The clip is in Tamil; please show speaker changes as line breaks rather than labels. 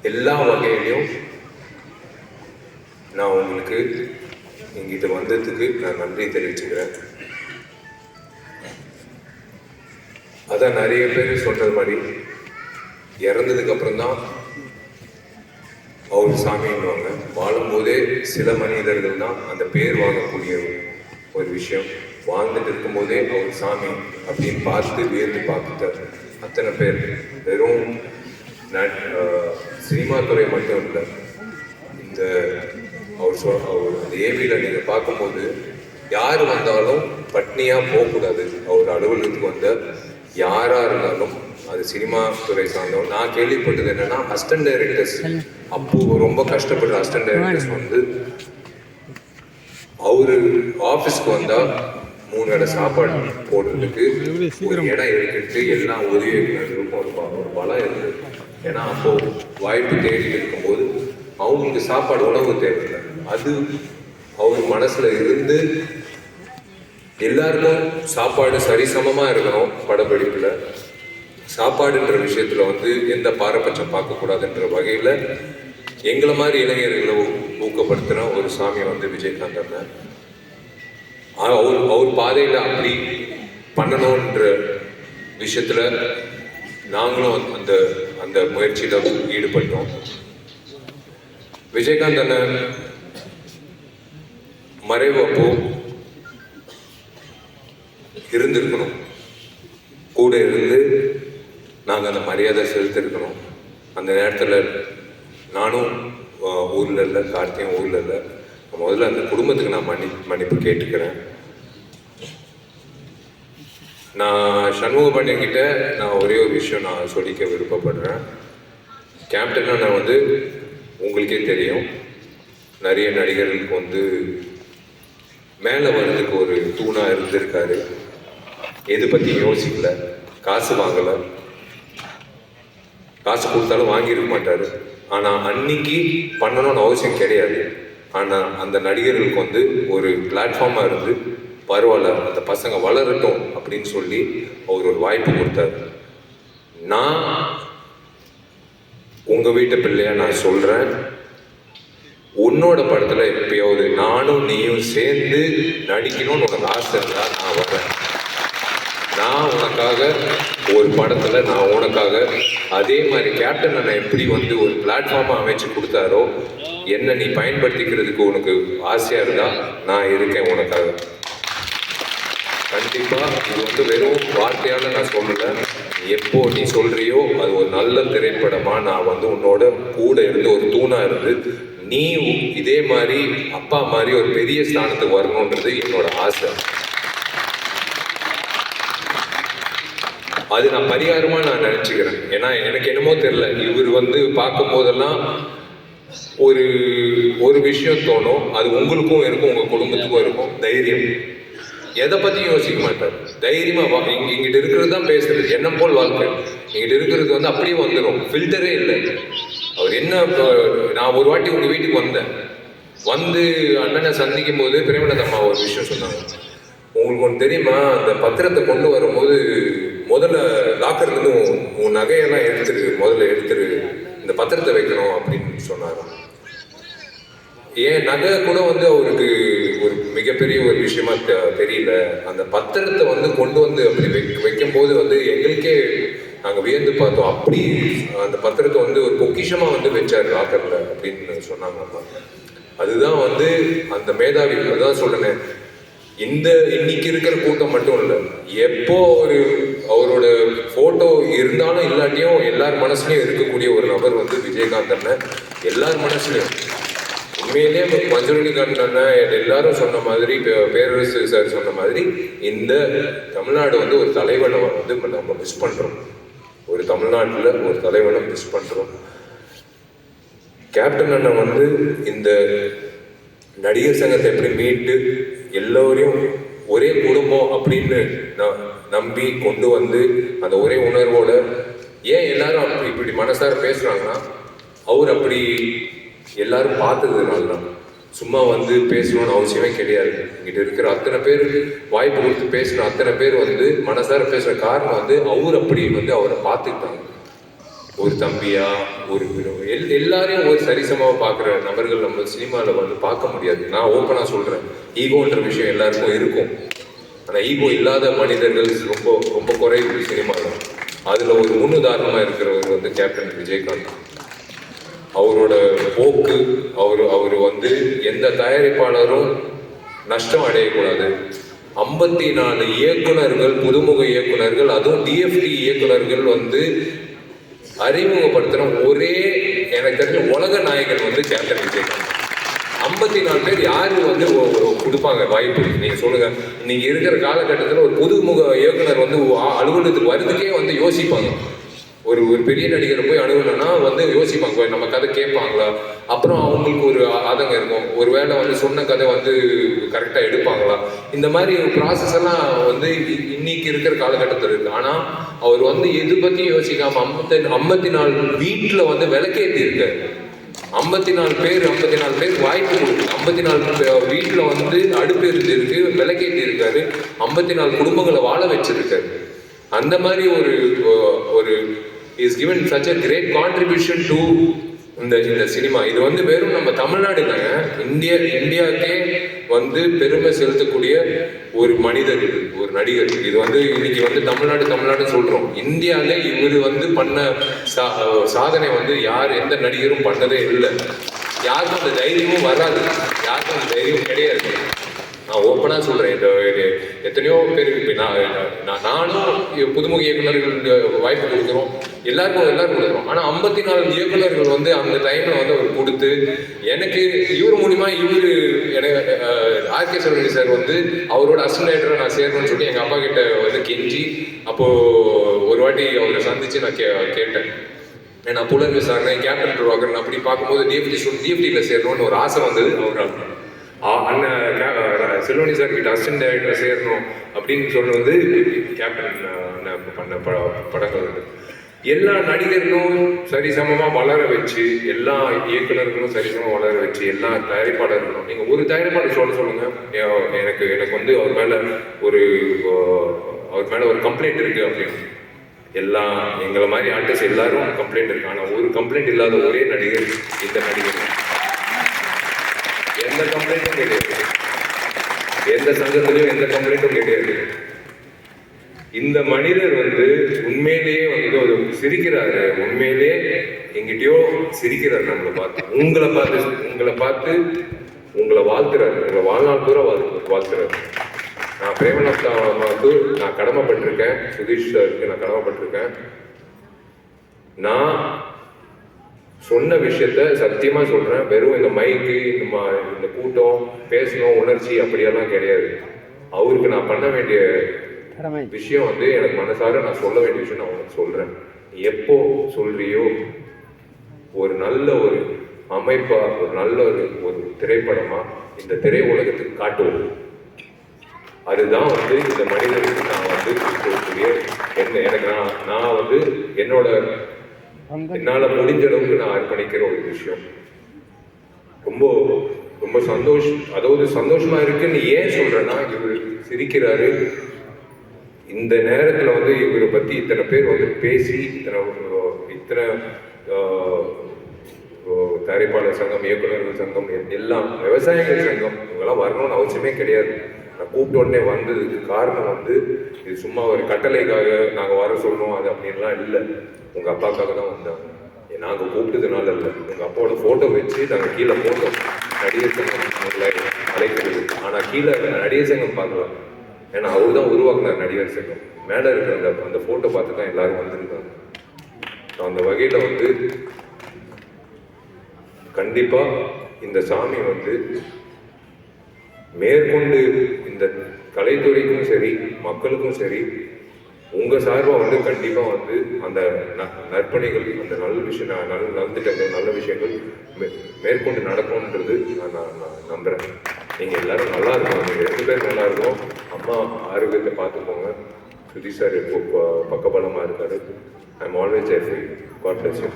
எல்லா வகையிலையும் நான் உங்களுக்கு இங்கிட்ட வந்ததுக்கு நான் நன்றி தெரிவிச்சுக்கிறேன். அதான் நிறைய பேர் சொல்றது மாதிரி இறந்ததுக்கு அப்புறம் தான் அவர் சாமின்னுவாங்க. வாழும்போதே சில மனிதர்கள் தான் அந்த பேர் வாங்கக்கூடிய ஒரு விஷயம். வாழ்ந்துட்டு இருக்கும்போதே அவர் சாமி அப்படின்னு பார்த்து வியந்து பார்த்துட்டார் அத்தனை பேர். வெறும் சினிமா துறை மட்டும் இல்லை, இந்த அவர் அந்த ஏவியில் நீங்கள் பார்க்கும்போது யார் வந்தாலும் பட்னியாக போகக்கூடாது. அவர் அலுவலகத்துக்கு வந்த யாராக இருந்தாலும் அது சினிமா துறை சார்ந்தவங்க. நான் கேள்விப்பட்டது என்னன்னா, அசிஸ்டன்ட் டைரக்டர்ஸ் அப்போ ரொம்ப கஷ்டப்படுற அசிஸ்டன்ட் டைரக்டர்ஸ் வந்து அவரு ஆஃபீஸ்க்கு வந்தால் 3 வேளை சாப்பாடு போடுறதுக்கு ஒரு இடம் எடுத்துட்டு எல்லாம் உதவி இருக்கும் ஒரு பலம் இருக்குது. ஏன்னா அப்போ வாய்ப்பு தேடி இருக்கும்போது அவங்களுக்கு சாப்பாடு உணவு தேவையில்லை. அது அவர் மனசுல இருந்து எல்லாருக்கும் சாப்பாடு சரிசமமா இருக்கணும். படப்பிடிப்புல சாப்பாடுன்ற விஷயத்துல வந்து எந்த பாரபட்சம் பார்க்கக்கூடாதுன்ற வகையில எங்களை மாதிரி இளைஞர்களை ஊக்கப்படுத்தின ஒரு சாமி வந்து விஜயகாந்த் அண்ணன். அவர் பாதையில அப்படி பண்ணணும்ன்ற விஷயத்துல நாங்களும் அந்த அந்த முயற்சியில ஈடுபட்டோம். விஜயகாந்த் அண்ணன் மறைவு அப்போ இருந்திருக்கணும், கூட இருந்து நாங்கள் அந்த மரியாதை செலுத்திருக்கணும். அந்த நேரத்தில் நானும் ஊரில் இல்லை, கார்த்தியும் ஊரில் இல்லை. முதல்ல அந்த குடும்பத்துக்கு நான் மன்னிப்பு கேட்டுக்கிறேன். நான் சண்முகபாண்டியன்கிட்ட நான் ஒரே ஒரு விஷயம் நான் சொல்லிக்க விருப்பப்படுறேன். கேப்டன் அண்ணன் வந்து உங்களுக்கே தெரியும், நிறைய நடிகர்களுக்கு வந்து மேலே வர்றதுக்கு ஒரு தூணாக இருந்திருக்காரு. எது பற்றி யோசிக்கல, காசு வாங்கலை, காசு கொடுத்தாலும் வாங்கியிருக்க மாட்டார். ஆனால் அன்னைக்கு பண்ணணும்னு அவசியம் கிடையாது. ஆனால் அந்த நடிகர்களுக்கு வந்து ஒரு பிளாட்ஃபார்மாக இருந்து பரவாயில்ல அந்த பசங்க வளரட்டும் அப்படின்னு சொல்லி அவர் ஒரு வாய்ப்பு கொடுத்தாரு. நான் உங்கள் வீட்டு பிள்ளையா நான் சொல்கிறேன், உன்னோட படத்தில் எப்பயாவது நானும் நீயும் சேர்ந்து நடிக்கணும்னு உனக்கு ஆசை இருந்தால் நான் வர்றேன். நான் உனக்காக ஒரு படத்தில் நான் உனக்காக அதே மாதிரி கேப்டன் அண்ணன் எப்படி வந்து ஒரு பிளாட்ஃபார்மாக அமைச்சு கொடுத்தாரோ என்ன நீ பயன்படுத்திக்கிறதுக்கு உனக்கு ஆசையாக இருந்தால் நான் இருக்கேன் உனக்காக. கண்டிப்பாக இது வந்து வெறும் வார்த்தையால் நான் சொல்லலை. எப்போ நீ சொல்கிறியோ அது ஒரு நல்ல திரைப்படமாக நான் வந்து உன்னோட கூட இருந்து ஒரு தூணாக இருந்து நீ இதே மாதிரி அப்பா மாதிரி ஒரு பெரிய ஸ்தானத்துக்கு வரணுன்றது என்னோட ஆசை. அது நான் பரிகாரமாக நான் நினச்சிக்கிறேன். ஏன்னா எனக்கு என்னமோ தெரியல, இவர் வந்து பார்க்கும் போதெல்லாம் ஒரு விஷயம் தோணும். அது உங்களுக்கும் இருக்கும், உங்கள் குடும்பத்துக்கும் இருக்கும். தைரியம், எதை பற்றியும் யோசிக்க மாட்டார். தைரியமாக இங்கிட்ட இருக்கிறது தான் பேசுறது, எண்ணம் போல் வாழ்க்கை. இங்கிட்ட இருக்கிறது வந்து அப்படியே வந்துடும், ஃபில்டரே இல்லை. அவர் என்ன, நான் ஒரு வாட்டி உங்கள் வீட்டுக்கு வந்தேன், வந்து அண்ணனை சந்திக்கும் போது பிரேமலதா அம்மா ஒரு விஷயம் சொன்னாங்க. உங்களுக்கு ஒன்று தெரியுமா, அந்த பத்திரத்தை கொண்டு வரும்போது முதல்ல லாக்கர்லேருந்து உன் நகையெல்லாம் முதல்ல எடுத்துரு, இந்த பத்திரத்தை வைக்கணும் அப்படின்னு சொன்னாங்க. ஏன் நகை கூட வந்து அவருக்கு ஒரு மிகப்பெரிய ஒரு விஷயமா தெரியல. அந்த பத்திரத்தை வந்து கொண்டு வந்து அப்படி வைக்கும்போது வந்து எங்களுக்கே நாங்கள் வியந்து பார்த்தோம். அப்படி அந்த பத்திரத்தை வந்து ஒரு பொக்கிஷமாக வந்து வச்சார் லாக்கரில் அப்படின்னு சொன்னாங்க அம்மா. அதுதான் வந்து அந்த மேதாவி. அதுதான் சொல்றேன், இன்னைக்கு இருக்கிற கூட்டம் மட்டும் இல்லை, எப்போ அவரோட போட்டோ இருந்தாலும் இல்லாட்டியும் எல்லார் மனசுலயும் இருக்கக்கூடிய ஒரு நபர் வந்து விஜயகாந்த் அண்ணன். எல்லார் மனசுலயும் உண்மையிலேயே மஞ்சள் அண்ணன் எல்லாரும் சொன்ன மாதிரி, பேரரசு சார் சொன்ன மாதிரி, இந்த தமிழ்நாடு வந்து ஒரு தலைவனை வந்து நம்ம மிஸ் பண்றோம். ஒரு தமிழ்நாட்டில் ஒரு தலைவனை மிஸ் பண்றோம். கேப்டன் அண்ணன் வந்து இந்த நடிகர் சங்கத்தை எப்படி மீட்டு எல்லோரையும் ஒரே குடும்பம் அப்படின்னு நம்பி கொண்டு வந்து அந்த ஒரே உணர்வோட, ஏன் எல்லாரும் இப்படி மனசார பேசுறாங்கன்னா அவர் அப்படி எல்லாரும் பார்த்ததுனால தான். சும்மா வந்து பேசணும்னு அவசியமே கிடையாது. இங்கிட்ட இருக்கிற அத்தனை பேர் வாய்ப்பு கொடுத்து பேசணும், அத்தனை பேர் வந்து மனசார பேசுற காரணம் வந்து அவர் அப்படி வந்து அவரை பார்த்துக்கிட்டாங்க. ஒரு தம்பியா ஒரு எல்லாரையும் ஒரு சரிசமாக பார்க்குற நபர்கள் நம்ம சினிமாவில் வந்து பார்க்க முடியாது. நான் ஓப்பனாக சொல்கிறேன், ஈகோன்ற விஷயம் எல்லாருக்கும் இருக்கும். ஆனால் ஈகோ இல்லாத மனிதர்கள் ரொம்ப ரொம்ப குறைவு சினிமாவில். அதில் ஒரு முன்னுதாரணமாக இருக்கிறவர் வந்து கேப்டன் விஜயகாந்த். அவரோட போக்கு, அவர் வந்து எந்த தயாரிப்பாளரும் நஷ்டம் அடையக்கூடாது. 54 இயக்குனர்கள், புதுமுக இயக்குனர்கள், அதுவும் டிஎஃப்டி இயக்குனர்கள் வந்து அறிமுகப்படுத்துகிற ஒரே எனக்கு தெரிஞ்ச உலக நாயகன் வந்து கேப்டன் விஜயகாந்த். 54 பேர் யாரு வந்து கொடுப்பாங்க வாய்ப்பு? நீங்க சொல்லுங்க. நீங்க இருக்கிற காலகட்டத்தில் ஒரு புதுமுக இயக்குனர் வந்து அலுவலகத்துக்கு வர்றதுக்கே வந்து யோசிப்பாங்க. ஒரு பெரிய நடிகரை போய் அணுகணும்னா வந்து யோசிப்பாங்க, நம்ம கதை கேட்பாங்களா, அப்புறம் அவங்களுக்கு ஒரு ஆதங்கம் இருக்கும், ஒரு வேளை வந்து சொன்ன கதை வந்து கரெக்டாக எடுப்பாங்களா, இந்த மாதிரி ப்ராசஸ் எல்லாம் வந்து இன்னைக்கு இருக்கிற காலகட்டத்தில் இருக்கு. ஆனால் அவர் வந்து எது பற்றியும் யோசிக்காம 54 வீட்டில் வந்து விளக்கேற்றி இருக்காரு. 54 பேர் வாய்ப்பு கொடுக்கு. 54 வீட்டில் வந்து அடுப்பு இருக்கு, விளக்கேற்றி இருக்காரு. 54 குடும்பங்களை வாழ வச்சிருக்காரு. அந்த மாதிரி ஒரு is given such a great contribution to இந்த சினிமா. இது வந்து வெறும் நம்ம தமிழ்நாடு தாங்க, இந்தியாவுக்கே வந்து பெருமை செலுத்தக்கூடிய ஒரு மனிதர், ஒரு நடிகர். இது வந்து இன்னைக்கு வந்து தமிழ்நாடு சொல்றோம். இந்தியாவிலே இவர் வந்து பண்ண சாதனை வந்து எந்த நடிகரும் பண்ணதே இல்லை. யாருக்கும் அந்த தைரியமும் வராது, யாருக்கும் அந்த தைரியம் கிடையாது. நான் ஓப்பனாக சொல்கிறேன். இந்த எத்தனையோ பேர் இப்போ நானும் புதுமுக இயக்குநர்கள் வாய்ப்பு கொடுக்குறோம், எல்லாருக்கும் கொடுக்குறோம். ஆனால் 54 இயக்குநர்கள் வந்து அந்த டைமில் வந்து அவர் கொடுத்து எனக்கு இவர் மூலிமா எனக்கு ஆர்கே செல்வராஜ் சார் வந்து அவரோட அசிஸ்டன்ட் நான் சேரணும்னு சொல்லி எங்கள் அப்பா கிட்ட வந்து கெஞ்சி, அப்போது ஒரு வாட்டி அவரை சந்தித்து நான் கேட்டேன். நான் புலன் விசாரணை, கேப்டன் ப்ரொவாகர் அப்படி பார்க்கும்போது டிஎஃப்டியில் சேரணும்னு ஒரு ஆசை வந்தது. அவர் அண்ணன் செல்வனி சார் கிட்ட அசிஸ்டன்ட் டைரக்டர் சேரணும் அப்படின்னு சொன்னது கேப்டன் பண்ண படங்கள். எல்லா நடிகர்களும் சரிசமமாக வளர வச்சு, எல்லா இயக்குநர்களும் சரிசமமாக வளர வச்சு, எல்லா தயாரிப்பாளர்களும், நீங்கள் ஒரு தயாரிப்பாளர் சொல்லுங்க, எனக்கு வந்து அவர் மேலே ஒரு கம்ப்ளைண்ட் இருக்குது அப்படின்னு. எங்களை மாதிரி ஆர்டிஸ்ட் எல்லாரும் கம்ப்ளைண்ட் இருக்கு. ஆனால் ஒரு கம்ப்ளைண்ட் இல்லாத ஒரே நடிகர் இந்த நடிகர். எந்த கம்ப்ளைண்ட்டும் கிடையாது, எந்த சங்கத்திலையும் எந்த கம்ப்ளைண்ட்டும் கிடையாது. இந்த மனிதர் வந்து உண்மையிலேயே வந்து ஒரு சிரிக்கிறாரு, உண்மையிலேயே எங்கிட்டயோ சிரிக்கிறாரு. உங்களை பார்த்து உங்களை வாழ்த்துறாரு, உங்களை வாழ்நாள் பூரா வாழ்த்துறாரு. நான் பிரேமலதா அம்மாவுக்கு நான் கடமைப்பட்டிருக்கேன், சுதீஷ் சாருக்கு நான் கடமைப்பட்டிருக்கேன். நான் சொன்ன விஷயத்த சத்தியமா சொல்றேன். வெறும் இந்த மைக்கு, இந்த கூட்டம், பேசணும், உணர்ச்சி அப்படியெல்லாம் கிடையாது. அவருக்கு நான் பண்ண வேண்டிய விஷயம் வந்து எனக்கு மனசார நான் சொல்ல வேண்டிய விஷயம் நான் உனக்கு சொல்றேன். எப்போ சொல்றியோ ஒரு நல்ல ஒரு அமைப்பா, ஒரு நல்ல ஒரு திரைப்படமா இந்த திரை உலகத்துக்கு காட்டுவோம். அதுதான் வந்து இந்த மனிதனுக்கு நான் வந்து கொடுக்கக்கூடிய எனக்கு நான் வந்து என்னால முடிஞ்ச அளவுக்கு நான் அர்ப்பணிக்கிற ஒரு விஷயம். ரொம்ப ரொம்ப சந்தோஷமா இருக்குன்னு ஏன் சொல்றேன்னா, இவர் சிரிக்கிறாரு. இந்த நேரத்துல வந்து இவரை பத்தி இத்தனை பேர் வந்து பேசி, இத்தனை தயாரிப்பாளர் சங்கம், இயக்குநர்கள் சங்கம், எல்லாம் விவசாயிகள் சங்கம், இவங்கெல்லாம் வரணும்னு அவசியமே கிடையாது. நான் கூப்பிட்ட உடனே வந்ததுக்கு காரணம் வந்து இது சும்மா ஒரு கட்டளைக்காக நாங்கள் வர சொல்லணும் அது அப்படின்லாம் இல்லை. உங்கள் அப்பாக்காக தான் வந்தாங்க. நாங்கள் கூப்பிட்டதுனால இல்லை, உங்கள் அப்பாவோட ஃபோட்டோ வச்சு நாங்கள் கீழே போட்டோம் நடிகர் சங்கம் அழைக்கிறது. ஆனால் கீழே நடிகர் சங்கம் பார்க்கலாம், ஏன்னா அவர் தான் உருவாக்குனார் நடிகர் சங்கம். மேலே இருக்கிற அந்த ஃபோட்டோ பார்த்து தான் எல்லாரும் வந்திருக்காங்க. அந்த வகையில் வந்து கண்டிப்பாக இந்த சாமி வந்து மேற்கொண்டு இந்த கலைத்துறைக்கும் சரி, மக்களுக்கும் சரி, உங்கள் சார்பாக வந்து கண்டிப்பாக வந்து அந்த நற்பணிகள், அந்த நல்ல விஷயம், நலத்திட்டங்கள், நல்ல விஷயங்கள் மேற்கொண்டு நடக்கும்ன்றது நான் நம்புகிறேன். நீங்கள் எல்லாரும் நல்லா இருக்கும், நீங்கள் 2 பேர் நல்லா இருக்கும். அம்மா ஆரோக்கியத்தை பார்த்துக்கோங்க. சுதீஷ் சார் இப்போ பக்கபலமாக இருக்காரு. I am always there for you. God bless you.